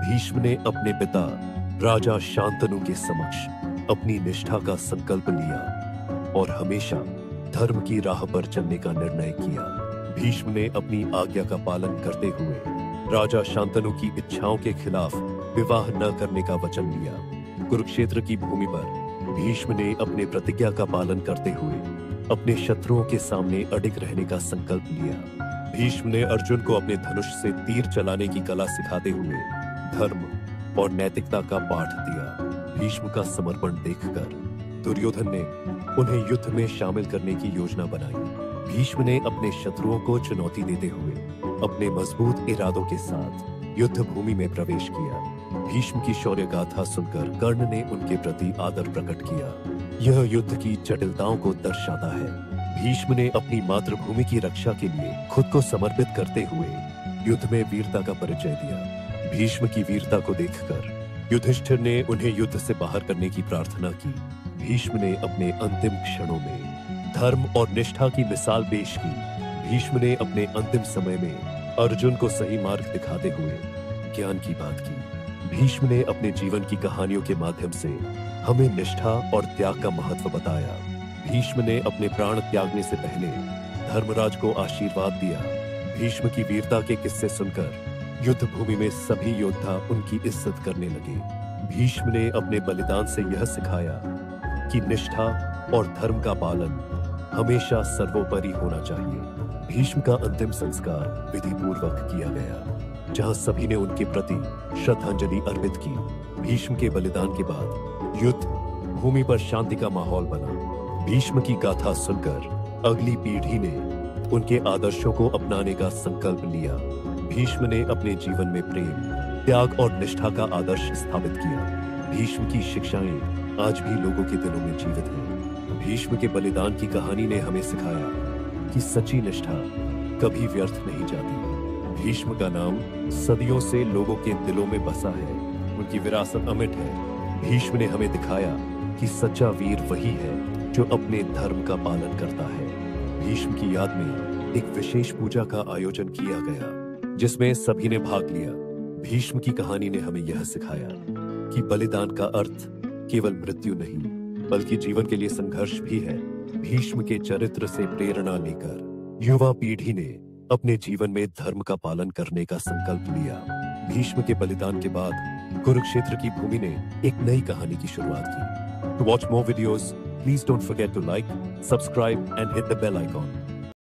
भीष्म ने अपने पिता राजा शांतनु के समक्ष अपनी निष्ठा का संकल्प लिया और हमेशा धर्म की राह पर चलने का निर्णय किया। भीष्म ने अपनी आज्ञा का पालन करते हुए राजा शांतनु की इच्छाओं के खिलाफ विवाह न करने का वचन लिया। कुरुक्षेत्र की भूमि पर भीष्म ने अपने प्रतिज्ञा का पालन करते हुए अपने शत्रुओं के सामने अडिग रहने का संकल्प लिया। भीष्म ने अर्जुन को अपने धनुष से तीर चलाने की कला सिखाते हुए धर्म और नैतिकता का पाठ दिया। भीष्म का समर्पण देखकर दुर्योधन ने उन्हें युद्ध में शामिल करने की योजना बनाई। भीष्म ने अपने शत्रुओं को चुनौती देते हुए अपने मजबूत इरादों के साथ युद्ध भूमि में प्रवेश किया। भीष्म की शौर्य गाथा सुनकर कर्ण ने उनके प्रति आदर प्रकट किया। यह युद्ध की जटिलताओं को दर्शाता है। भीष्म ने अपनी मातृभूमि की रक्षा के लिए खुद को समर्पित करते हुए युद्ध में वीरता का परिचय दिया। भीष्म की वीरता को देखकर युधिष्ठिर ने उन्हें युद्ध से बाहर करने की प्रार्थना की। भीष्म ने अपने अंतिम क्षणों में धर्म और निष्ठा की मिसाल पेश की। भीष्म ने अपने अंतिम समय में अर्जुन को सही मार्ग दिखाते हुए ज्ञान की बात की। भीष्म ने अपने जीवन की कहानियों के माध्यम से हमें निष्ठा और त्याग का महत्व बताया। भीष्म ने अपने प्राण त्यागने से पहले धर्मराज को आशीर्वाद दिया। भीष्म की वीरता के किस्से सुनकर युद्ध भूमि में सभी योद्धा उनकी इज्जत करने लगे। भीष्म ने अपने बलिदान से यह सिखाया कि निष्ठा और धर्म का पालन हमेशा सर्वोपरि होना चाहिए। भीष्म का अंतिम संस्कार विधि पूर्वक किया गया, जहां सभी ने उनके प्रति श्रद्धांजलि अर्पित की। भीष्म के बलिदान के बाद युद्ध भूमि पर शांति का माहौल बना। भीष्म की गाथा सुनकर अगली पीढ़ी ने उनके आदर्शों को अपनाने का संकल्प लिया। भीष्म ने अपने जीवन में प्रेम, त्याग और निष्ठा का आदर्श स्थापित किया। भीष्म की शिक्षाएं आज भी लोगों के दिलों में जीवित हैं। भीष्म के बलिदान की कहानी ने हमें सिखाया कि सच्ची निष्ठा कभी व्यर्थ नहीं जाती। भीष्म का नाम सदियों से लोगों के दिलों में बसा है। उनकी विरासत अमिट है। भीष्म ने हमें दिखाया कि सच्चा वीर वही है जो अपने धर्म का पालन करता है। भीष्म की याद में एक विशेष पूजा का आयोजन किया गया, जिसमें सभी ने भाग लिया। भीष्म की कहानी ने हमें यह सिखाया कि बलिदान का अर्थ केवल मृत्यु नहीं, बल्कि जीवन के लिए संघर्ष भी है। भीष्म के चरित्र से प्रेरणा लेकर युवा पीढ़ी ने अपने जीवन में धर्म का पालन करने का संकल्प लिया। भीष्म के बलिदान के बाद कुरुक्षेत्र की भूमि ने एक नई कहानी की शुरुआत की। To watch more videos, please don't forget to like, subscribe and hit the bell icon.